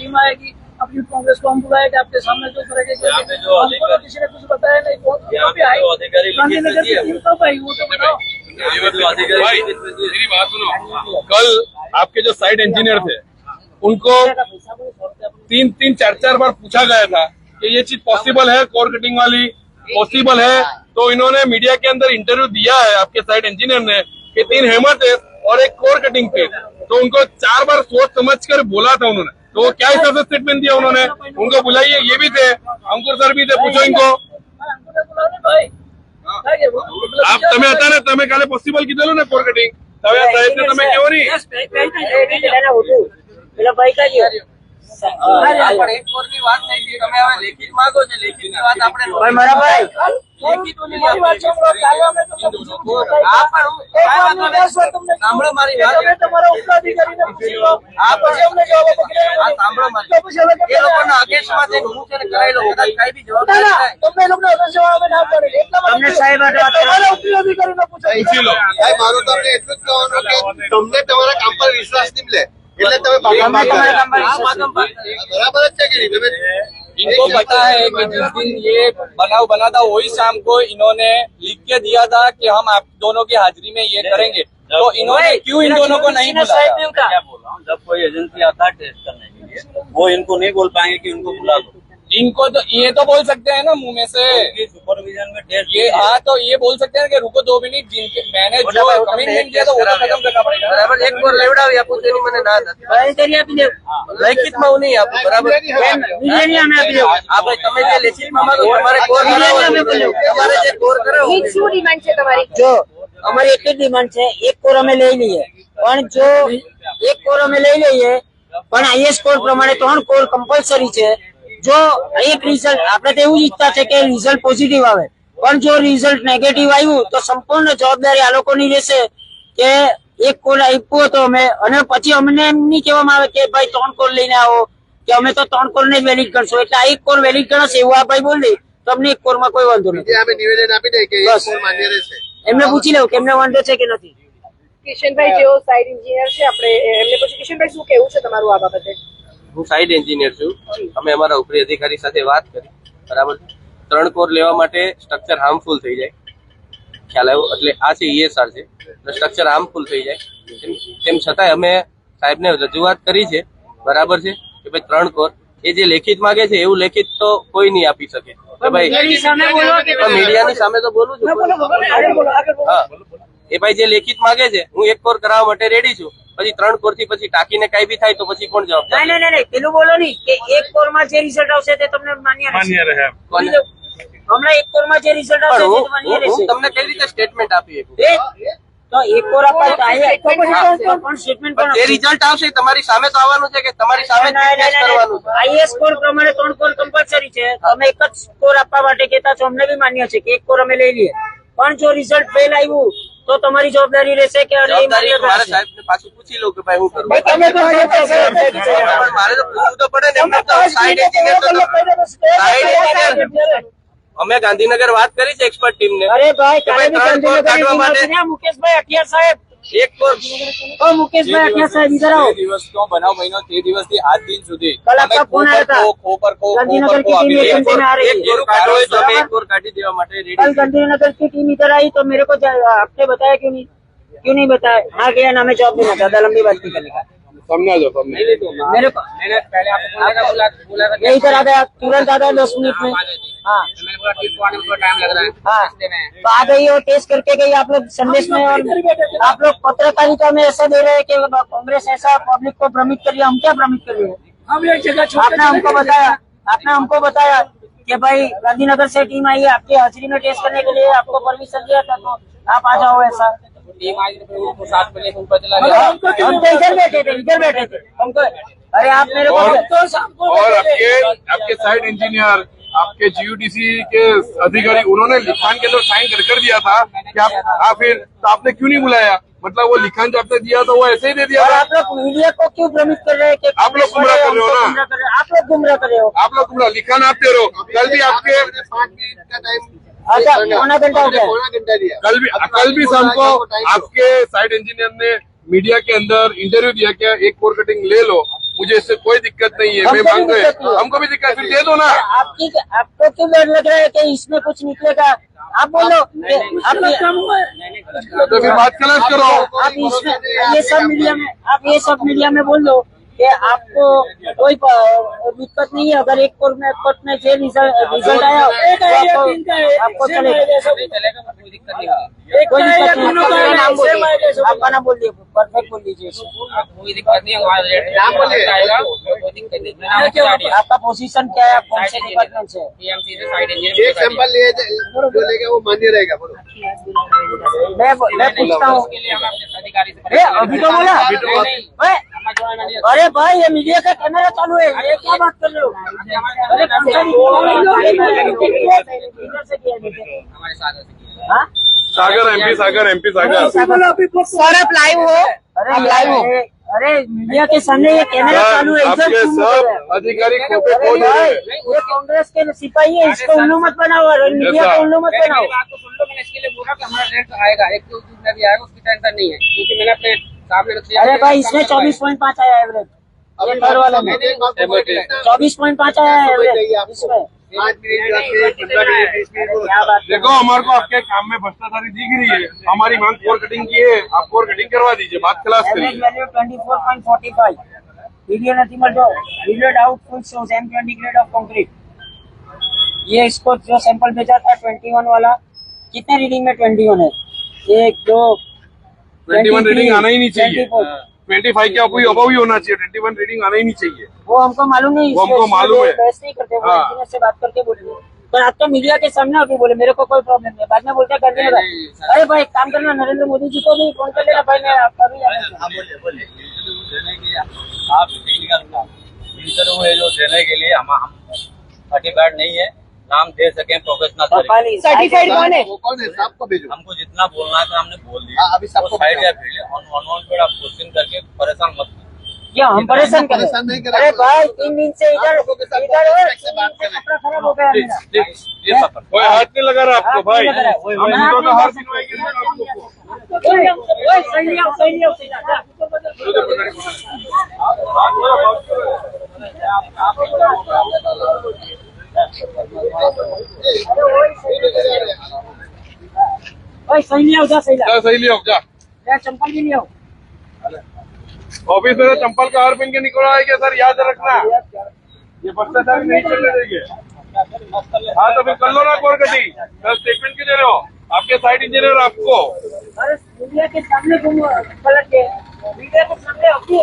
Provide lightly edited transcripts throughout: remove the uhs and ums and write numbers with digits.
Team आएगी, अपनी कांग्रेस को हम बुलाएंगे, आपके सामने जो करेंगे। हमको तो किसी ने कुछ बताया नहीं। गांधीनगर की टीम कब आई वो तो बताओ। भाई मेरी बात सुनो, कल आपके जो साइट इंजीनियर थे उनको 3-4 बार पूछा गया था कि ये चीज पॉसिबल है, कोर कटिंग वाली पॉसिबल है, तो इन्होंने मीडिया के अंदर इंटरव्यू दिया है आपके साइट इंजीनियर ने कि 3 हेमर थे और एक कोर कटिंग थे, तो उनको 4 बार सोच समझ कर बोला था उन्होंने। तो वो क्या हिसाब से स्टेटमेंट दिया उन्होंने? उनको बुलाइए, ये भी थे, अंकुर सर भी थे, पूछो इनको। आप तमें હતા ને, તમે કાલે પોસિબલ કીધેલું ને કોર કટિંગ, તમે સાહેબ ને તમે કેવો નહીં? પેલા ભાઈ કા ગયો એક કોરની વાત થઈ ગઈ, તમે હવે લેખિત માંગો છો, લેખિતની વાત આપણે ભાઈ મારા ભાઈ લેખિતોની વાત સાંભળો મારી વાત, તમારા ઉપરાધિકારીને પૂછ્યો, આ પછી અમને જવાબ આપો. સાંભળો મારી એ લોકોના આદેશમાં થઈને હું છે ને કરાયેલો કદાચ કઈ બી જવાબદારી થાય તમને એ લોકોને અસર જવાબ ના પડે. તમને સાહેબ તમારા ઉપરાધિકારીને પૂછો. પૂછી લો. સાહેબ મારું તો આપણે એટલું જ કહેવાનું કે તમને તમારા કામ પર વિશ્વાસ નહીં મળે એટલે તમે બરાબર જ છે કે નહીં? તમે इनको पता है कि जिस दिन ये बनाव बना था वही शाम को इन्होंने लिख के दिया था कि हम आप दोनों की हाजिरी में ये करेंगे, तो इन्होंने क्यों इन दोनों को नहीं बुलाया? क्या बोल रहा हूँ, जब कोई एजेंसी आता है टेस्ट करने के लिए वो इनको नहीं बोल पाएंगे कि उनको बुला दो। इनको तो ये तो बोल सकते हैं ना मुंह में से, सुपरविजन में टेस्ट ये हाँ तो ये बोल सकते हैं कि रुको 2 मिनट, जिनके मैंने जो कमिटमेंट किया था वो तो खत्म करना पड़ेगा। બરાબર એક વાર લેવડાવી આપું તેની મને ના નથી બાંહેધરી આપી દેવું. લેખિતમાં હું નહીં આપું બરાબર બિરયાની અમે આપી દેવું. આ ભાઈ તમે જે લેખિતમાં માંગો તમારે કોર બિરયાની અમે બોલ્યું. તમારે જે કોર કરાવો શું ડિમાન્ડ છે તમારી? જો અમારી એક જ ડિમાન્ડ છે, એક કોર અમે લઈ લઈએ, પણ જો એક કોર અમે લઈ લઈએ પણ આઈએસ કોડ પ્રમાણે 3 કોર કમ્પલસરી છે. જો એક રિઝલ્ટ આપણે તો એવું જ ઈચ્છતા છે કે રિઝલ્ટ પોઝિટિવ આવે, પણ જો રિઝલ્ટ નેગેટિવ આવ્યું તો સંપૂર્ણ જવાબદારી આ લોકોની રહેશે કે એક કોર આપ્યો તો અમે, અને પછી અમને એમ નહીં કહેવામાં આવે કે ભાઈ 3 કોર લઈને આવો, કે અમે તો 3 કોર ને જ વેલિડ કરશો, એટલે આ એક કોર વેલિડ કરશે એવું આ ભાઈ બોલી, તો અમને એક કોરમાં કોઈ વાંધો નથી. અમે નિવેદન આપી દઈએ કે એક કોર માન્ય રહેશે. એમને પૂછી લેવું કે એમને વાંધો છે કે નથી. કિશનભાઈ જેઓ સાઇટ એન્જિનિયર છે, આપણે એમને પછી કિશનભાઈ શું કેવું છે તમારું આ બાબતે? હું સાઇટ એન્જિનિયર છું, અમે અમારા ઉપરી અધિકારી સાથે વાત કરી, બરાબર 3 કોર લેવા માટે સ્ટ્રક્ચર હાર્મફુલ થઈ જાય, ખ્યાલ આવ્યો? એટલે આ છે ESR છે, સ્ટ્રક્ચર હાર્મફુલ થઈ જાય, તેમ છતાંય અમે સાહેબને રજૂઆત કરી છે, બરાબર છે કે ભાઈ 3 કોર એ જે લેખિત માંગે છે એવું લેખિત તો કોઈ નહીં આપી શકે કે ભાઈ મીડિયાની સામે તો બોલું છું. હા એ ભાઈ જે લેખિત માંગે છે હું 1 કોર કરાવવા માટે રેડી છું, પછી 3 કોર થી પછી ટાંકીને કઈ બી થાય તો પછી કોણ જવાબદાર? નહીં પેલું બોલો નહીં કે એક કોર માં જે રિઝલ્ટ આવશે તે તમને માન્ય રહે. હમણાં એક કોર માં જે રિઝલ્ટ આવશે તે માન્ય રહેશે. હું તમને કઈ રીતે સ્ટેટમેન્ટ આપી શકું? તો એક કોર આપવા પણ સ્ટેટમેન્ટ પણ જે રિઝલ્ટ આવશે તમારી સામે તો આવવાનું છે કે તમારી સામે ટેસ્ટ કરવાનું છે? આઈએસ કોર પ્રમાણે 3 કોર કમ્પલસરી છે, અમે એક જ કોર આપવા માટે કહેતા છો, અમને બી માન્ય છે કે એક કોર અમે લઈ લઈએ, પણ જો રિઝલ્ટ ફેલ આવ્યું તો તમારી જવાબદારી રહેશે કે જવાબદારી મારા સાહેબને પાછું પૂછી લો કે ભાઈ હું કરું. તમે તો મારે તો પૂછવું તો પડે ને, એમને તો સાઇટ એન્જિનિયર અમે ગાંધીનગર વાત કરી છે એક્સપર્ટ ટીમને. અરે ભાઈ કે ભાઈ 3 કોર કાઢવા માટે મુકેશભાઈ અઠિયાર સાહેબ, એક કોર મુકેશભાઈ અઠિયાર સાહેબ ઇધર આવો. દિવસનો બનાવ બન્યો તે દિવસથી આજ દિન સુધી કલ આપકા ફોન આયા था, गांधीनगर की टीम एक घंटे में आ रही है, એક કોર કાઢો તો અમે એક કોર કાઢી દેવા માટે રેડી कल गांधीनगर की टीम इधर आई तो मेरे को आपने बताया क्यों नहीं बताया? हाँ गया ना, हमें जॉब देना ज्यादा लंबी बात नहीं करने का. સમજા જો તમને मेरे को मैंने पहले आपको बोला ये इधर आ गया, तुरंत आ गया 10 मिनट में. हाँ मैंने बोला टिप्पो आने में टाइम लग रहा है. हाँ तो आ गई और टेस्ट करके गई आप लोग संदेश में, और आप लोग पत्रकारिता में ऐसा दे रहे हैं कि कांग्रेस ऐसा पब्लिक को भ्रमित कर रही है. हम क्या भ्रमित कर रहे हैं? आपने हमको बताया कि भाई गांधीनगर से टीम आई है आपकी हाजिरी में टेस्ट करने के लिए, आपको परमिशन दिया था तो आप आ जाओ. ऐसा टीम आज उनको साथ में लेकर ऊपर चला हम गया. तो इधर बैठे थे हमको. अरे आप मेरे को और आपके साइट इंजीनियर, आपके GUDC के अधिकारी, उन्होंने लिखान के अंदर साइन कर दिया था कि आप फिर तो आपने क्यों नहीं बुलाया? मतलब वो लिखान जो आपने दिया था वो ऐसे ही दे दिया और था. आप लोग मीडिया को क्यों भ्रमित कर रहे हैं कि आप लोग गुमराह कर रहे हो ना? आप लोग गुमराह कर रहे हो. आप लोग गुमराह, लिखान आप दे रहे हो. कल भी आपके 5 मिनट का टाइम अच्छा पौना घंटा हो गया. पौना घंटा दिया. कल भी शाम को आपके साइट इंजीनियर ने मीडिया के अंदर इंटरव्यू दिया कि एक कोर कटिंग ले लो, मुझे इससे कोई दिक्कत नहीं है, मैं हमको भी मांग रहे, दिक्कत नहीं है। हमको भी दिक्कत, फिर दे दो ना। आपको क्यों डर लग रहा है कि इसमें कुछ निकलेगा? आप बोलो कि आप तो फिर बात खलास करो। आप इसमें ये सब मीडिया में बोल दो कि आपको कोई दिक्कत नहीं है। अगर एक कोर्ट में जो रिजल्ट आया तो आपको चलेगा, कोई दिक्कत नहीं है। नाम बोलिए, आपका नाम बोलिए, परफेक्ट बोल लीजिए। कोई दिक्कत नहीं है, नाम बोलिए। कोई दिक्कत नहीं। आपका पोजीशन क्या है? आप कौन से डिपार्टमेंट से? पीएमसी से साइड इंजीनियर एक सैंपल लिए जो लेगा वो मान्य रहेगा। बोलो मैं पूछता हूँ, अधिकारी से अभी तो बोला। अरे भाई, ये मीडिया का कैमरा चालू है, ये क्या बात कर रहे हो? अरे हमारे साथ हाँ? सागर एमपी सागर सर आप लाइव हो? अरे लाइव हो? अरे मीडिया के सामने ये कैमरा सर, चालू है, इधर आपके क्यों बोल रहे हैं? सब अधिकारी खोपे अरे खोल रहे भाई, हैं। ये कांग्रेस के सिपाही है, इसको उल्लू मत बनाओ और मीडिया को उल्लू मत बनाओ। बात को सुन लो, मैंने इसके लिए बोला कि हमारा रेट आएगा, एक तो दूसरा भी आएगा, उसकी टेंशन नहीं है, क्योंकि मैंने अपने सामने रख लिया। अरे भाई, इसमें 24.5 आया एवरेज, ये थर्ड वाला में 24.5 आया है एवरेज इसमें। 5 मिनट 10 मिनट 15 मिनट 20 मिनट बोलो। क्या बात देखो, हमारे को आपके काम में भ्रष्टाचारी दिख रही है, हमारी मांग कोर कटिंग की है, आप कोर कटिंग करवा दीजिए, बात खलास एवरेज करिए। Value 24.45, video nothing but video output shows M20 grade of concrete. ये इसको जो सैंपल भेजा था 21 वाला, कितने रीडिंग में 21 है? 1 2 21 रीडिंग आना ही नहीं चाहिए, 24। 25 के अबव ही होना चाहिए, 21 रीडिंग आना ही नहीं चाहिए। वो हमको मालूम नहीं, वो हमको मालूम है। बहस नहीं करते, वो हाँ। इंजीनियर से बात करके बोलिए। पर आप तो मीडिया के सामने अभी बोले, मेरे को कोई प्रॉब्लम नहीं है, बाद में बोलते हैं करने लगा। अरे भाई, एक काम करना, नरेंद्र मोदी जी को भी फोन कर लेना भाई, मैं कभी आप इंटरव्यू है जो देने के लिए हम सर्टिफाइड नहीं है, नाम दे सके प्रोफेशनल तरीके। सर्टिफाइड कौन है? वो कौन है? साहब को भेजो। हमको जितना बोलना था हमने बोल दिया। हाँ, अभी सबको साइड बताओ। या भेजे ऑन आप क्वेश्चन करके परेशान मत कीजिए। क्या हम परेशान कर परेशान नहीं कर रहे। अरे भाई, 3 दिन से इधर आप लोगों के साथ इधर respect से बात कर रहे हैं। कपड़ा खराब हो गया मेरा। ये सब कोई हाथ नहीं लगा रहा आपको हाथ भाई, नहीं लगा रहा है। हम हाथ तो नहीं हर लगा दिन आएंगे ना आपको। ओए, सही लिया, सही लिया, सही लिया। ओए, सही लिया, जा सही लिया। जा सही लियो, जा जा, चंपल भी लिया। ऑफिस में चंपल का हार पहन के निकला है क्या सर, याद रखना, ये भ्रष्टाचारी नहीं चलने देंगे। हाँ तो फिर कर लो ना कोर कटिंग, सर स्टेटमेंट क्यों दे रहे हो? आपके साइड इंजीनियर आपको अरे मीडिया के सामने तुम पलट गए, मीडिया के सामने अभी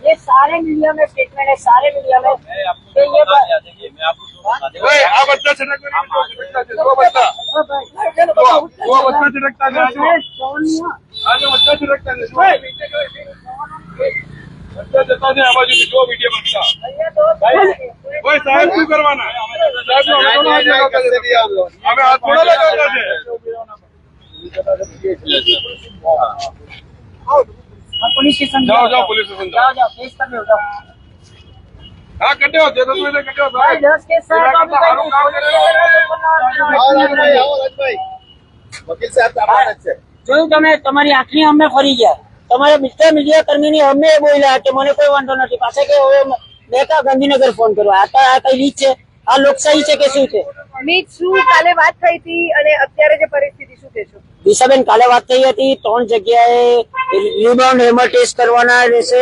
ये सारे मीडिया में स्टेटमेंट है, सारे मीडिया में मैं आपको कि ये बात- देखिए, मैं आपको ओए, आप बच्चा छिड़क वो बच्चा ओ भाई, वो बच्चा छिड़कता है, कौन हुआ? आज बच्चा छिड़कता है, बच्चा जता है आवाज जो मीडिया बच्चा। भैया तो ओए साहब क्यों करवाना है? साहब को हमें हाथ लगा कर के दिया हम लोग। हमें हाथ थोड़ा लगा है। पुलिस स्टेशन जाओ पुलिस स्टेशन जाओ, जाओ केस कर दो, जाओ। हाँ कटे होते तो तुझे कटे होता भाई 10 केस साहब अभी हारू काम करे आओ राजभाई, आओ राजभाई। वकील साहब તમારા જ છે। જોયું તમે, તમારી આંખની અમે ફરી ગયા, તમારા મિત્ર મીડિયા કર્મીની અમે બોલ્યા કે મને કોઈ વાંધો નથી, પાછા કે હવે મેં કા ગાંધીનગર ફોન કર્યો, આ કઈ રીત છે? આ લોકશાહી છે કે શું છે? મીત, શું કાલે વાત થઈ હતી અને અત્યારે જે પરિસ્થિતિ શું કહેશો? દિશાબેન, કાલે વાત થઈ હતી, 3 જગ્યાએ રિબાઉન્ડ હેમર ટેસ્ટ કરવાના રહેશે,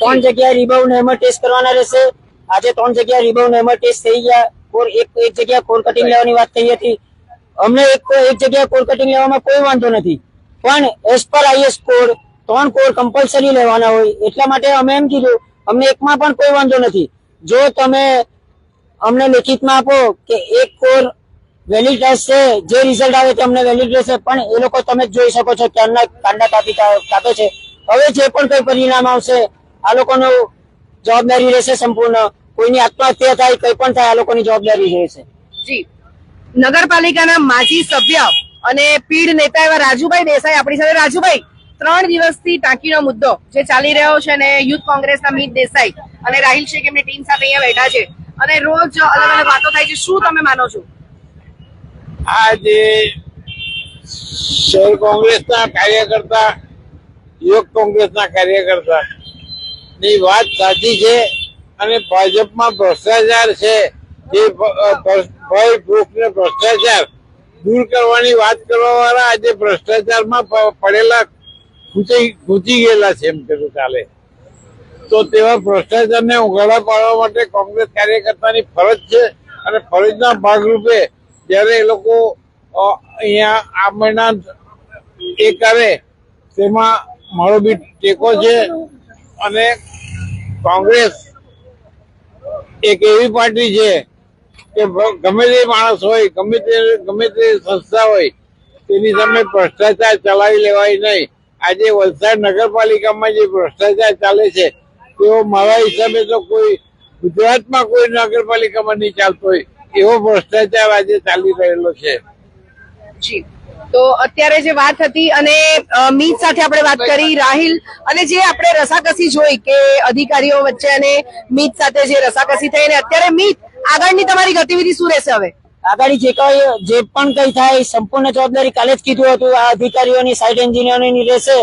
3 જગ્યાએ રિબાઉન્ડ હેમર ટેસ્ટ કરવાના રહેશે। આજે 3 જગ્યાએ રિબાઉન્ડ હેમર ટેસ્ટ થઈ ગયા, એક જગ્યાએ કોર કટિંગ લેવાની વાત થઈ હતી। અમને એક જગ્યાએ કોર કટિંગ લેવામાં કોઈ વાંધો નથી, પણ as per IAS code 3 core compulsory લેવાના હોય, એટલા માટે અમે એમ કીધું અમને એકમાં પણ કોઈ વાંધો નથી। જો તમે અમને લેખિતમાં આપો કે એક કોર વેલિડ રહેશે, જે રિઝલ્ટ આવે તે અમને વેલિડ રહેશે, પણ એ લોકો તમે જ જોઈ શકો છો કે અમને કાંડા કાપે છે। હવે જે પણ કઈ પરિણામ આવશે, આ લોકોનો જવાબદારી રહેશે સંપૂર્ણ, કોઈની આત્મહત્યા થાય, કઈ પણ થાય, આ લોકોની જવાબદારી રહેશે। જી, નગરપાલિકાના માજી સભ્ય અને પીઢ નેતા એવા રાજુભાઈ દેસાઈ આપણી સાથે। રાજુભાઈ, 3 દિવસથી ટાંકીનો મુદ્દો જે ચાલી રહ્યો છે અને યુથ કોંગ્રેસના મીત દેસાઈ અને રાહિલ શેખ એમની ટીમ સાથે અહીંયા બેઠા છે અને રોજ અલગ અલગ વાતો થાય છે, શું તમે માનો છો? આજે શહેર કોંગ્રેસના કાર્યકર્તા, યુવક કોંગ્રેસના કાર્યકર્તા ની વાત સાચી છે અને ભાજપમાં ભ્રષ્ટાચાર છે જે ભયભૂખ ને ભ્રષ્ટાચાર દૂર કરવાની વાત કરવા વાળા આજે ભ્રષ્ટાચારમાં પડેલા ઘૂસી ગયેલા છે એમ કહેતું ચાલે. તો તેવા ભ્રષ્ટાચારને ઉઘાડા પાડવા માટે કોંગ્રેસ કાર્યકર્તાની ફરજ છે અને ફરજના ભાગરૂપે જયારે એ લોકો અહીંયા આ મહિના એ કરે તેમાં મારો બી ટેકો છે. અને કોંગ્રેસ એક એવી પાર્ટી છે કે ગમે તે માણસ હોય, ગમે તે સંસ્થા હોય, તેની સામે ભ્રષ્ટાચાર ચલાવી લેવાય નહીં. આજે વલસાડ નગરપાલિકામાં જે ભ્રષ્ટાચાર ચાલે છે તેઓ મારા હિસાબે તો કોઈ ગુજરાતમાં કોઈ નગરપાલિકામાં નહીં ચાલતો હોય એવો ભ્રષ્ટાચાર આજે ચાલી રહેલો છે. જી, તો અત્યારે જે વાત હતી અને મીત સાથે આપણે વાત કરી રાહિલ, અને જે આપણે રસાકસી જોઈ કે અધિકારીઓ વચ્ચે અને મીત સાથે જે રસાકસી થઈ, અને અત્યારે મીત આગળની તમારી ગતિવિધિ શું રહેશે? હવે આગળ જે પણ કઈ થાય સંપૂર્ણ જવાબદારી કાલે જ કીધું હતું આ અધિકારીઓની, સાઇટ એન્જિનિયરોની રહેશે.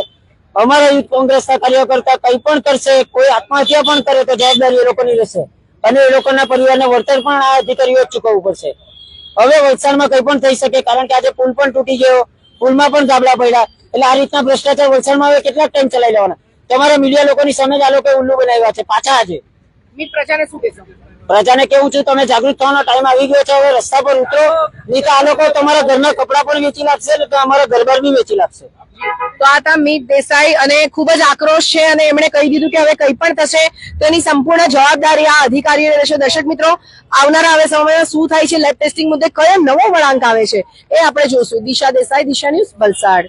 અમારા યુથ કોંગ્રેસના કાર્યકર્તા કઈ પણ કરશે, કોઈ આત્મહત્યા પણ કરે તો જવાબદારી એ લોકોની રહેશે અને એ લોકોના પરિવારને વળતર પણ આ અધિકારીઓ જ ચૂકવવું પડશે. હવે વલસાડમાં કઈ પણ થઈ શકે કારણ કે આજે પુલ પણ તૂટી ગયો, પુલમાં પણ ગાબડા પડ્યા. એટલે આ રીતના ભ્રષ્ટાચાર વલસાડમાં હવે કેટલા ટાઈમ ચલાવી લેવાના? તમારા મીડિયા લોકોની સામે જ આ લોકો ઉલ્લુ બનાવ્યા છે પાછા. આજે મીત પ્રજાને શું કહેશો? પ્રજાને કેવું છું, તમે જાગૃત થવાનો ટાઈમ આવી ગયો છે. હવે રસ્તા પર ઉતરો, નહીં તો આ લોકો તમારા ઘરના કપડા પણ વેચી લાગશે ને તો અમારા ઘરબાર બી વેચી લાગશે. તો આ હતા મીત દેસાઈ અને ખૂબ જ આક્રોશ છે અને એમણે કહી દીધું કે હવે કંઈ પણ થશે તો એની સંપૂર્ણ જવાબદારી આ અધિકારીઓને રહેશે. દર્શક મિત્રો, આવનારા હવે સમયમાં શું થાય છે, લેબ ટેસ્ટિંગ મુદ્દે કયો નવો વળાંક આવે છે એ આપણે જોશું. દિશા દેસાઈ, દિશા ન્યૂઝ, વલસાડ.